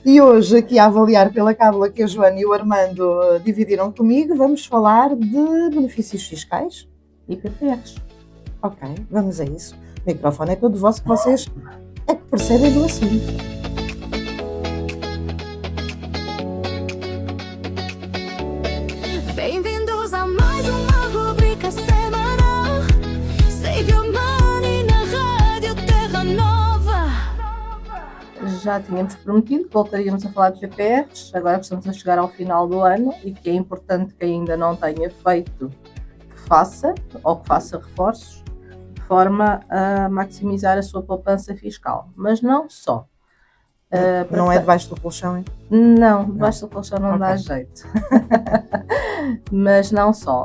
E hoje, aqui a avaliar pela cábula que a Joana e o Armando dividiram comigo, vamos falar de benefícios fiscais e PPRs. Ok, vamos a isso. O microfone é todo vosso, que vocês é que percebem do assunto. Bem-vindos a mais uma rubrica semanal. Save your money na Rádio Terra Nova. Já tínhamos prometido que voltaríamos a falar de PPRs, agora que estamos a chegar ao final do ano e que é importante que ainda não tenha feito, que faça, ou que faça reforços, de forma a maximizar a sua poupança fiscal. Mas não só. Não é debaixo do colchão, hein? Não, debaixo do colchão não dá Ok. jeito. Mas não só.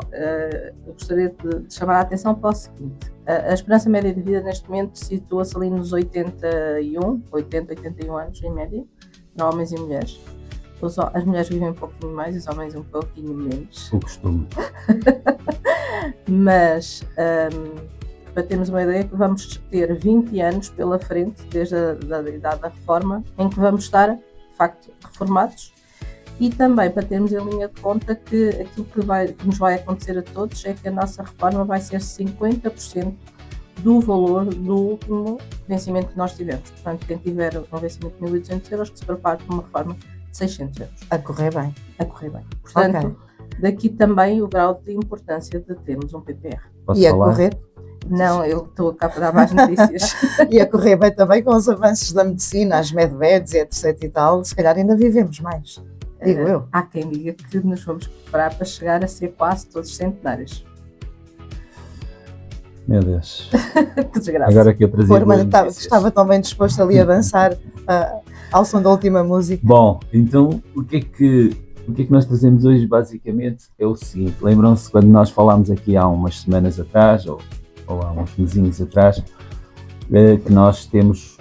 Eu gostaria de chamar a atenção para o seguinte. A esperança média de vida neste momento situa-se ali nos 80, 81 anos em média, para homens e mulheres. As mulheres vivem um pouquinho mais, os homens um pouquinho menos. O costume. Mas, para termos uma ideia, que vamos ter 20 anos pela frente, desde a idade da reforma, em que vamos estar, de facto, reformados. E também para termos em linha de conta que aquilo que nos vai acontecer a todos é que a nossa reforma vai ser 50% do valor do último vencimento que nós tivemos. Portanto, quem tiver um vencimento de 1.800 euros, que se prepare para uma reforma de 600 euros. A correr bem. A correr bem. Portanto, daqui também o grau de importância de termos um PPR. Posso E a falar? correr? Não, eu estou cá para dar mais notícias. E a correr bem também com os avanços da medicina, as medbeds e etc e tal, se calhar ainda vivemos mais. Digo eu. Há quem diga que nos vamos preparar para chegar a ser quase todos centenários. Meu Deus. Que desgraça. Agora que eu trazia O Armando boas notícias. estava tão bem disposto ali a dançar ao som da última música. Bom, então o que é que nós trazemos hoje basicamente é o seguinte. Lembram-se quando nós falámos aqui há umas semanas atrás, ou há uns mesinhos atrás, que nós temos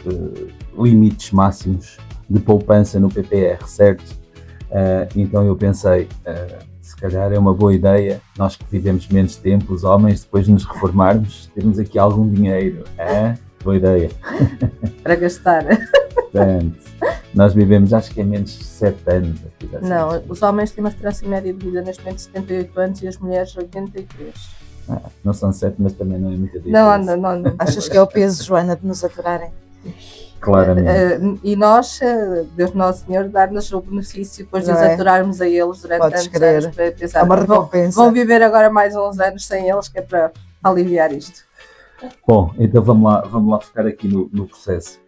limites máximos de poupança no PPR, certo? Então eu pensei, se calhar é uma boa ideia, nós que vivemos menos tempo, os homens, depois de nos reformarmos, termos aqui algum dinheiro. Boa ideia. Para gastar. Portanto, nós vivemos, acho que é menos de 7 anos. Assim. Não, os homens têm uma esperança média de vida neste momento de 78 anos e as mulheres 83. Não são 7, mas também não é muita diferença. Não. Achas que é o peso, Joana, de nos aturarem? Claramente. E nós, Deus Nosso Senhor, dar-nos o benefício depois de Não nos é? aturarmos a eles durante Podes tantos crer. anos para pensar, É uma recompensa. vão viver agora mais uns anos sem eles, que é para aliviar isto. Bom, então vamos lá focar aqui no processo.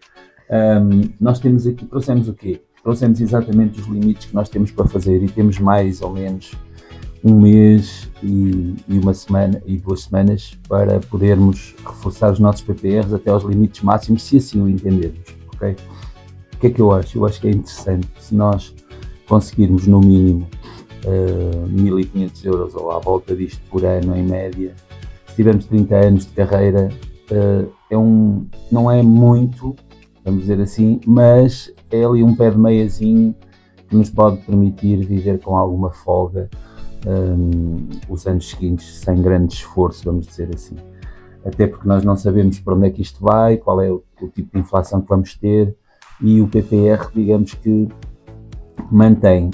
Nós temos aqui, trouxemos o quê? Trouxemos exatamente os limites que nós temos para fazer e temos mais ou menos um mês e uma semana e 2 semanas para podermos reforçar os nossos PPRs até aos limites máximos, se assim o entendermos, ok? O que é que eu acho? Eu acho que é interessante se nós conseguirmos no mínimo 1.500 euros ou à volta disto por ano em média. Se tivermos 30 anos de carreira, não é muito, vamos dizer assim, mas é ali um pé de meiazinho que nos pode permitir viver com alguma folga os anos seguintes sem grande esforço, vamos dizer assim. Até porque nós não sabemos para onde é que isto vai, qual é o tipo de inflação que vamos ter, e o PPR, digamos que mantém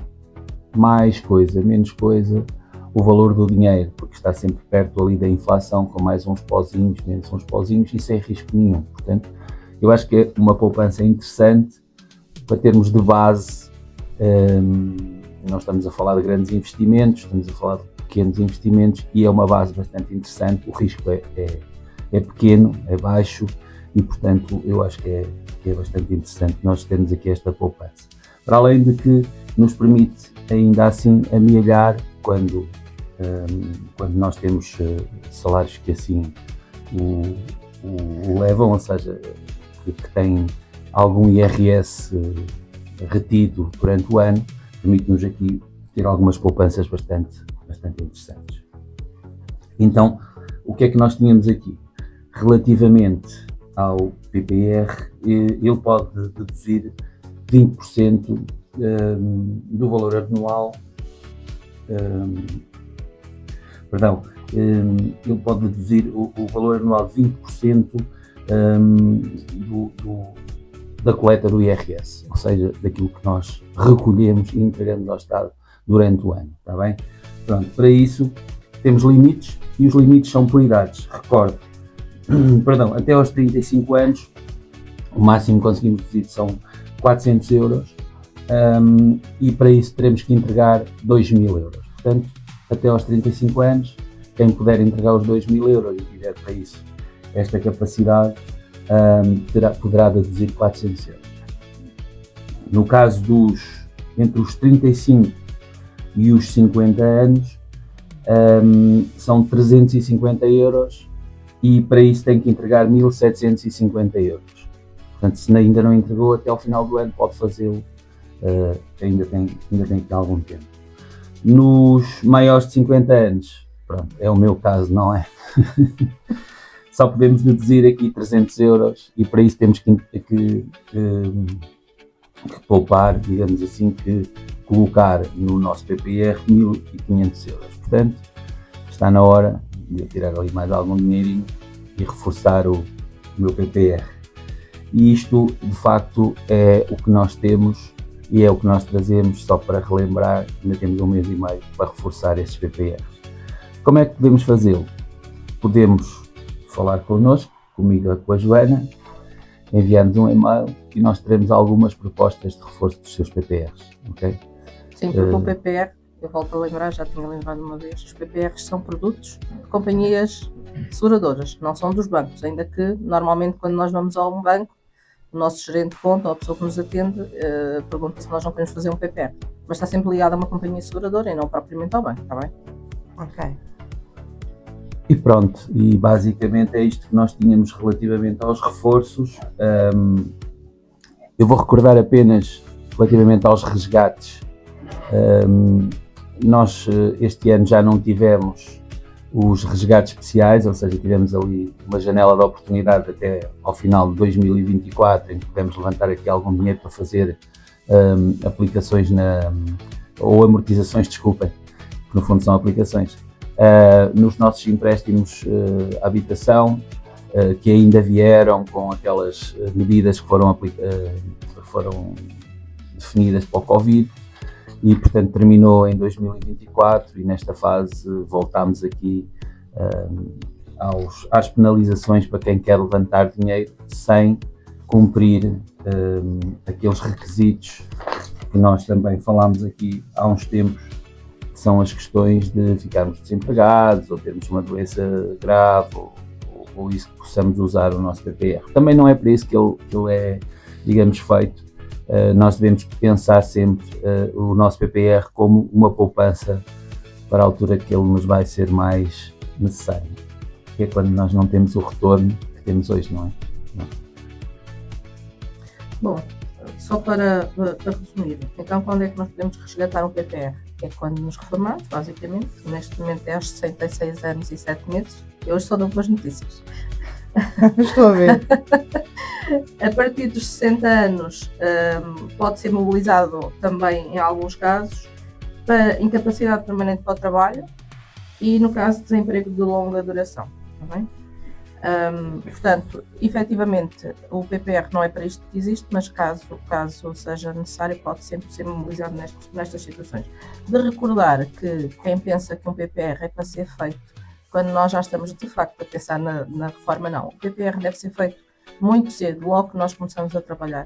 mais coisa, menos coisa, o valor do dinheiro, porque está sempre perto ali da inflação, com mais uns pozinhos, menos uns pozinhos, e sem risco nenhum. Portanto, eu acho que é uma poupança interessante para termos de base. Não estamos a falar de grandes investimentos, estamos a falar de pequenos investimentos, e é uma base bastante interessante. O risco é pequeno, é baixo, e portanto eu acho que é bastante interessante nós termos aqui esta poupança. Para além de que nos permite ainda assim amealhar quando nós temos salários que assim o levam, ou seja, que têm algum IRS retido durante o ano, permite-nos aqui ter algumas poupanças bastante interessantes. Então, o que é que nós tínhamos aqui? Relativamente ao PPR, ele pode deduzir 20% do valor anual, ele pode deduzir o valor anual de 20% da coleta do IRS, ou seja, daquilo que nós recolhemos e entregamos ao Estado durante o ano, está bem? Pronto, para isso temos limites e os limites são por idades. Recordo, perdão, até aos 35 anos, o máximo que conseguimos reduzir são 400 euros e para isso teremos que entregar 2.000 euros. Portanto, até aos 35 anos, quem puder entregar os 2.000 euros e tiver para isso esta capacidade, poderá deduzir 400 euros. No caso entre os 35 e os 50 anos, são 350 euros e para isso tem que entregar 1.750 euros. Portanto, se ainda não entregou, até ao final do ano pode fazê-lo, ainda tem aqui algum tempo. Nos maiores de 50 anos, pronto, é o meu caso, não é? Só podemos deduzir aqui 300 euros e para isso temos que poupar, digamos assim, que colocar no nosso PPR 1.500 euros. Portanto, está na hora de eu tirar ali mais algum dinheirinho e reforçar o meu PPR. E isto, de facto, é o que nós temos e é o que nós trazemos, só para relembrar, ainda temos 1 mês e meio para reforçar estes PPRs. Como é que podemos fazê-lo? Podemos falar connosco, comigo ou com a Joana, enviar-nos um e-mail e nós teremos algumas propostas de reforço dos seus PPRs, ok? Sim, porque o PPR, eu volto a lembrar, já tinha lembrado uma vez, os PPRs são produtos de companhias seguradoras, não são dos bancos, ainda que normalmente quando nós vamos a um banco, o nosso gerente de conta ou a pessoa que nos atende pergunta se nós não podemos fazer um PPR, mas está sempre ligado a uma companhia seguradora e não propriamente ao banco, está bem? Ok. E pronto, e basicamente é isto que nós tínhamos relativamente aos reforços. Eu vou recordar apenas relativamente aos resgates. Nós este ano já não tivemos os resgates especiais, ou seja, tivemos ali uma janela de oportunidade até ao final de 2024, em que podemos levantar aqui algum dinheiro para fazer aplicações ou amortizações, desculpem, que no fundo são aplicações. Nos nossos empréstimos à habitação, que ainda vieram com aquelas medidas que foram definidas para o Covid e, portanto, terminou em 2024 e nesta fase voltámos aqui às penalizações para quem quer levantar dinheiro sem cumprir aqueles requisitos que nós também falámos aqui há uns tempos, que são as questões de ficarmos desempregados ou termos uma doença grave ou isso que possamos usar o nosso PPR. Também não é para isso que ele é, digamos, feito. Nós devemos pensar sempre o nosso PPR como uma poupança para a altura que ele nos vai ser mais necessário, que é quando nós não temos o retorno que temos hoje, não é? Não. Bom, só para resumir, então quando é que nós podemos resgatar um PPR? É quando nos reformamos, basicamente. Neste momento é aos 66 anos e 7 meses. E hoje só dou boas notícias. Estou a ver. A partir dos 60 anos pode ser mobilizado também, em alguns casos, para incapacidade permanente para o trabalho e no caso de desemprego de longa duração. Está bem? Portanto, efetivamente, o PPR não é para isto que existe, mas caso seja necessário, pode sempre ser mobilizado nestas situações. De recordar que quem pensa que um PPR é para ser feito quando nós já estamos de facto a pensar na reforma, não. O PPR deve ser feito muito cedo, logo que nós começamos a trabalhar.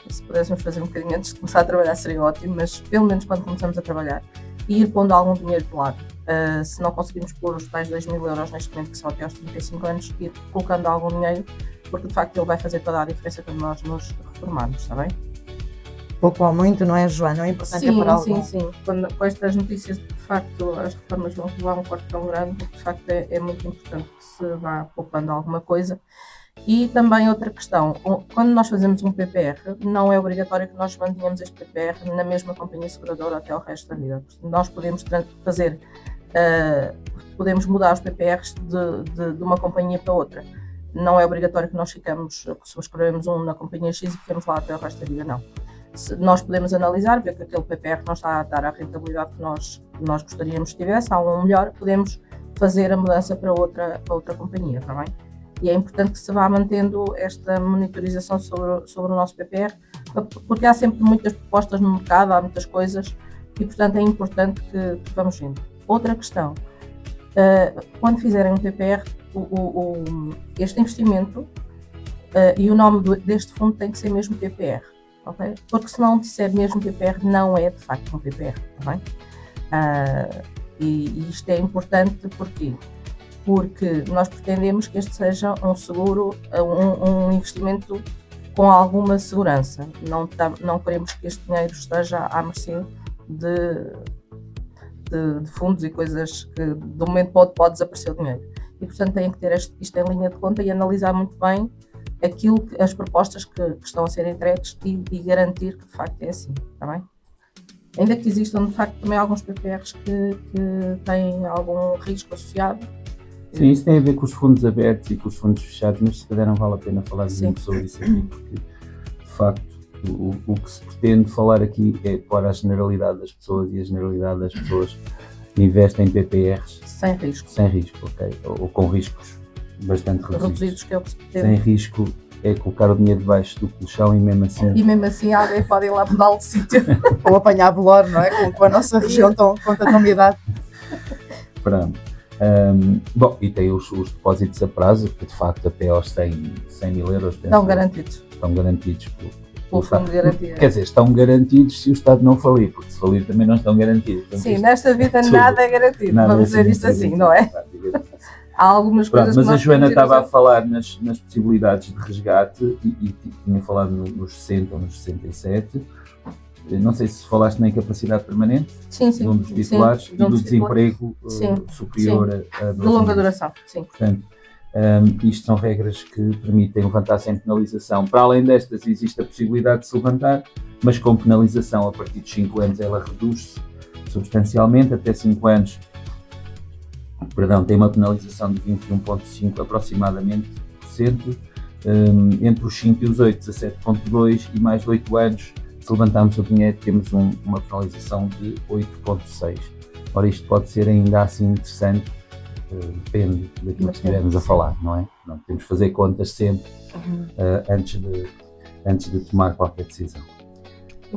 Se pudéssemos fazer um bocadinho antes de começar a trabalhar seria ótimo, mas pelo menos quando começamos a trabalhar e ir pondo algum dinheiro de lado. Se não conseguimos pôr os tais 2.000 euros neste momento, que são até aos 35 anos, ir colocando algum dinheiro, porque de facto ele vai fazer toda a diferença quando nós nos reformarmos, está bem? Pouco ou muito, não é, Joana? É importante Sim, é por algo. sim. Com estas notícias, de facto, as reformas vão levar um corte tão grande, de facto é muito importante que se vá poupando alguma coisa. E também outra questão, quando nós fazemos um PPR, não é obrigatório que nós mantenhamos este PPR na mesma companhia seguradora até o resto da vida. Nós podemos podemos mudar os PPRs de uma companhia para outra. Não é obrigatório que nós subscrevemos um na companhia X e ficamos lá até o resto da vida, não. Nós podemos analisar, ver que aquele PPR não está a dar a rentabilidade que nós gostaríamos que tivesse, há um melhor, podemos fazer a mudança para outra companhia, está bem? E é importante que se vá mantendo esta monitorização sobre o nosso PPR, porque há sempre muitas propostas no mercado, há muitas coisas, e portanto é importante que vamos vendo. Outra questão, quando fizerem um PPR, este investimento e o nome deste fundo tem que ser mesmo PPR, ok? Porque se não disser mesmo PPR, não é de facto um PPR, está bem? E isto é importante porque nós pretendemos que este seja um seguro, um investimento com alguma segurança. Não queremos que este dinheiro esteja à mercê de fundos e coisas que de um momento para outro pode desaparecer o dinheiro. E portanto tem que ter isto em linha de conta e analisar muito bem as propostas que estão a ser entregues e garantir que de facto é assim, está bem? Ainda que existam de facto também alguns PPRs que têm algum risco associado. Sim, isso tem a ver com os fundos abertos e com os fundos fechados, mas se calhar não vale a pena falar muito sobre isso aqui, porque de facto o que se pretende falar aqui é para a generalidade das pessoas, e a generalidade das pessoas investem em PPRs sem risco. Sem risco, ok? Ou com riscos bastante reduzidos. Que é o que se pretende. Sem risco é colocar o dinheiro debaixo do colchão e mesmo assim Alguém pode ir lá mudá-lo de sítio. Ou apanhar bolor, não é? Com a nossa região conta tão umidade. Pronto. Bom, e tem os depósitos a prazo, que de facto até aos 100 mil euros Estão garantidos. Estão garantidos pelo fundo de garantia. Quer dizer, estão garantidos se o Estado não falir, porque se falir também não estão garantidos. Portanto, sim, nesta vida nada é garantido, vamos dizer isto assim, não é? Há algumas coisas mas que a Joana estava a falar nas possibilidades de resgate e tinha falado nos 60 ou nos 67. Não sei se falaste na incapacidade permanente, sim, de um dos titulares, e do desemprego superior a de longa duração. Sim. Portanto, isto são regras que permitem levantar sem penalização. Para além destas, existe a possibilidade de se levantar, mas com penalização a partir dos 5 anos ela reduz-se substancialmente. Até 5 anos, tem uma penalização de 21,5% aproximadamente, entre os 5 e os 8, 17,2%, e mais de 8 anos, se levantarmos o dinheiro, temos uma penalização de 8,6%. Ora, isto pode ser ainda assim interessante, depende daquilo que estivermos a falar, não é? Não, temos de fazer contas sempre antes de tomar qualquer decisão.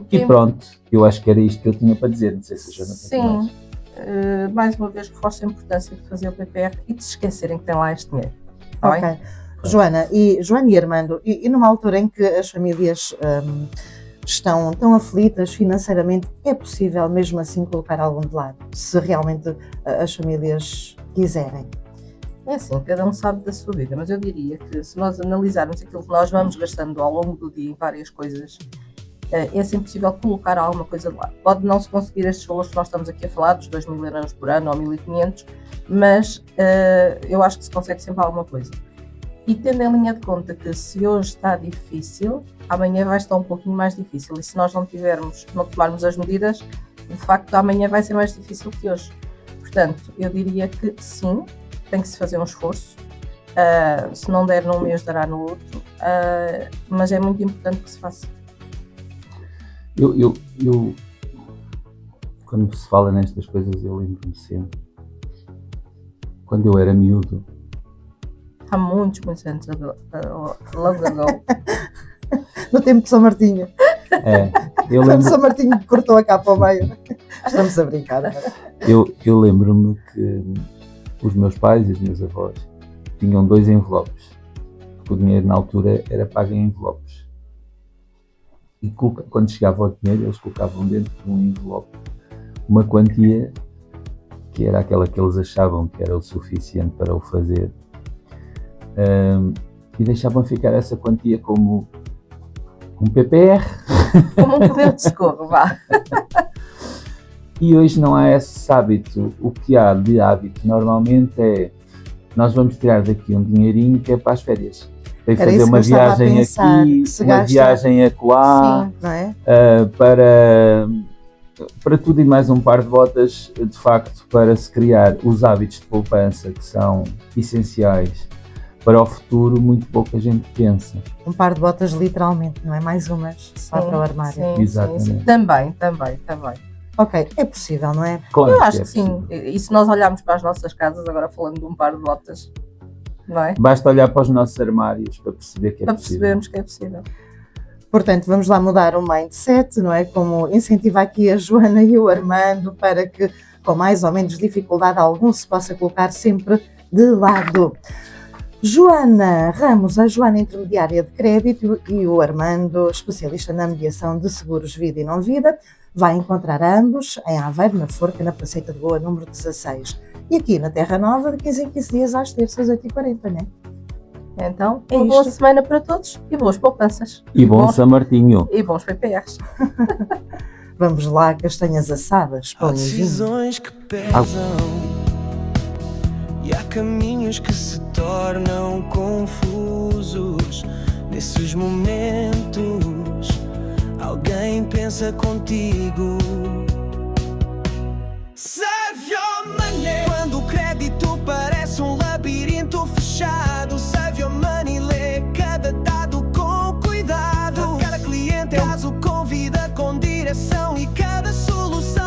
E pronto, eu acho que era isto que eu tinha para dizer, não sei se a Joana tem mais. Sim, mais uma vez reforço a importância de fazer o PPR e de se esquecerem que tem lá este dinheiro. Ok. Bem? Joana e Armando, e numa altura em que as famílias estão tão aflitas financeiramente, é possível mesmo assim colocar algum de lado, se realmente as famílias quiserem? É assim, cada um sabe da sua vida, mas eu diria que se nós analisarmos aquilo que nós vamos gastando ao longo do dia em várias coisas, é sempre possível colocar alguma coisa de lado. Pode não se conseguir estes valores que nós estamos aqui a falar, dos 2.000 euros por ano ou 1.500, mas eu acho que se consegue sempre alguma coisa. E tendo em linha de conta que se hoje está difícil, amanhã vai estar um pouquinho mais difícil. E se nós não tomarmos as medidas, de facto amanhã vai ser mais difícil que hoje. Portanto, eu diria que sim, tem que se fazer um esforço. Se não der num mês, dará no outro. Mas é muito importante que se faça. Eu quando se fala nestas coisas, eu lembro-me sempre. Quando eu era miúdo, Há muitos anos, long ago. No tempo de São Martinho. Eu Quando lembro. São Martinho cortou a capa ao meio. Estamos a brincar. Não é? Eu lembro-me que os meus pais e os meus avós tinham 2 envelopes, porque o dinheiro na altura era pago em envelopes. E quando chegava o dinheiro, eles colocavam dentro de um envelope uma quantia que era aquela que eles achavam que era o suficiente para o fazer. E deixavam ficar essa quantia como um PPR. Como um poder de socorro, vá. E hoje não há esse hábito. O que há de hábito normalmente é: nós vamos tirar daqui um dinheirinho que é para as férias. Tem que fazer uma viagem aqui, uma viagem acolá, sim, não é? Para tudo e mais um par de botas, de facto, para se criar os hábitos de poupança que são essenciais para o futuro. Muito pouca gente pensa. Um par de botas literalmente, não é? Mais umas só para o armário. Sim, exatamente. Sim. Também. Ok, é possível, não é? Claro Eu acho que possível. sim. E se nós olharmos para as nossas casas, agora falando de um par de botas, não é? Basta olhar para os nossos armários para perceber que é Para possível. percebermos que é possível. Portanto, vamos lá mudar o mindset, não é? Como incentivar aqui a Joana e o Armando para que, com mais ou menos dificuldade algum, se possa colocar sempre de lado. Joana Ramos, a Joana intermediária de crédito, e o Armando, especialista na mediação de seguros vida e não vida, vai encontrar ambos em Aveiro, na Forca, na Praceta de Goa, número 16. E aqui na Terra Nova, de 15 em 15 dias, às terças, 8h40, não é? Então, É uma boa isto. semana para todos e boas poupanças. E bom bons, São Martinho. e bons PPRs. Vamos lá, castanhas assadas, Há pãozinho. decisões que pesam e há caminhos que se tornam confusos. Nesses momentos, alguém pensa contigo. Save your money. Quando o crédito parece um labirinto fechado, save your money, lê cada dado com cuidado. Cada cliente é um caso com vida, com direção, e cada solução